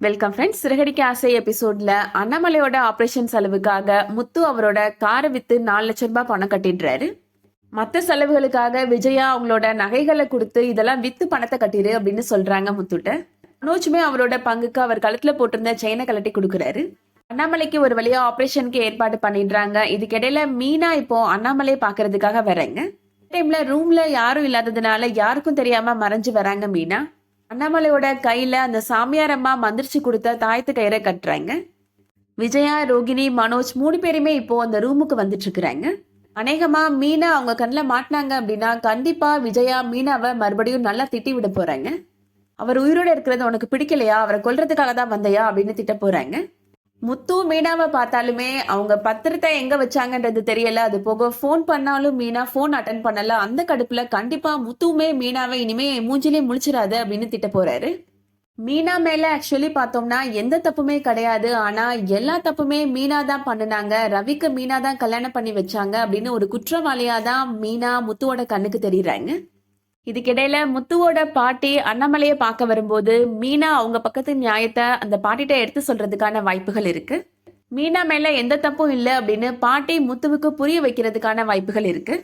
Welcome friends. Siragadikka ஆசை எபிசோட்ல அண்ணாமலையோட operation செலவுக்காக முத்து அவரோட காரை வித்து 4 லட்சம் ரூபாய் பணம் கட்டிடுறாரு. மற்ற செலவுகளுக்காக விஜயா அவங்களோட நகைகளை கொடுத்து இதெல்லாம் வித்து பணத்தை கட்டிடு அப்படின்னு சொல்றாங்க முத்துட்ட. மனோஜுமே அவரோட பங்குக்கு அவர் கழுத்துல போட்டிருந்த செயினை கலட்டி கொடுக்குறாரு. அண்ணாமலைக்கு ஒரு வழியா ஆபரேஷனுக்கு ஏற்பாடு பண்ணிடுறாங்க. இதுக்கிடையில மீனா இப்போ அண்ணாமலையை பாக்குறதுக்காக வராங்க. டைம்ல ரூம்ல யாரும் இல்லாததுனால யாருக்கும் தெரியாம மறைஞ்சு வராங்க மீனா. அண்ணாமலையோட கையில அந்த சாமியார் அம்மா மந்திரிச்சு கொடுத்த தாயத்து கயிறை கட்டுறாங்க. விஜயா, ரோகிணி, மனோஜ் 3 பேருமே இப்போ அந்த ரூமுக்கு வந்துட்டு இருக்கிறாங்க. அநேகமா மீனா அவங்க கண்ணில் மாட்டினாங்க அப்படின்னா கண்டிப்பா விஜயா மீனாவை மறுபடியும் நல்லா திட்டி விட போறாங்க. அவர் உயிரோட இருக்கிறது உனக்கு பிடிக்கலையா, அவரை கொல்றதுக்காக தான் வந்தையா அப்படின்னு திட்ட போறாங்க. முத்து மீனாவை பார்த்தாலுமே அவங்க பத்திரத்தை எங்க வச்சாங்கன்றது தெரியல. அது போக போன் பண்ணாலும் மீனா போன் அட்டன் பண்ணல. அந்த கடுப்புல கண்டிப்பா முத்துவுமே மீனாவை இனிமே மூஞ்சிலே முழிச்சிடாது அப்படின்னு திட்ட போறாரு. மீனா மேல ஆக்சுவலி பார்த்தோம்னா எந்த தப்புமே கிடையாது. ஆனா எல்லா தப்புமே மீனா தான் பண்ணினாங்க. ரவிக்கு மீனா தான் கல்யாணம் பண்ணி வச்சாங்க அப்படின்னு ஒரு குற்றவாளியா தான் மீனா முத்துவோட கண்ணுக்கு தெரியுறாங்க. இதுக்கிடையில முத்துவோட பாட்டி அண்ணாமலையை பார்க்க வரும்போது மீனா அவங்க பக்கத்து நியாயத்தை அந்த பாட்டிட்ட எடுத்து சொல்றதுக்கான வாய்ப்புகள் இருக்கு. மீனா மேல எந்த தப்பும் இல்லை அப்படின்னு பாட்டி முத்துவுக்கு புரிய வைக்கிறதுக்கான வாய்ப்புகள் இருக்கு.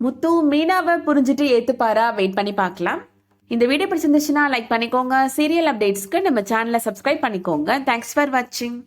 முத்து மீனாவை புரிஞ்சுட்டு ஏத்துப்பாரா, வெயிட் பண்ணி பார்க்கலாம். இந்த வீடியோ பிடிச்சிருந்துச்சுன்னா லைக் பண்ணிக்கோங்க. சீரியல் அப்டேட்ஸ்க்கு நம்ம சேனலை சப்ஸ்கிரைப் பண்ணிக்கோங்க. தேங்க்ஸ் ஃபார் வாட்சிங்.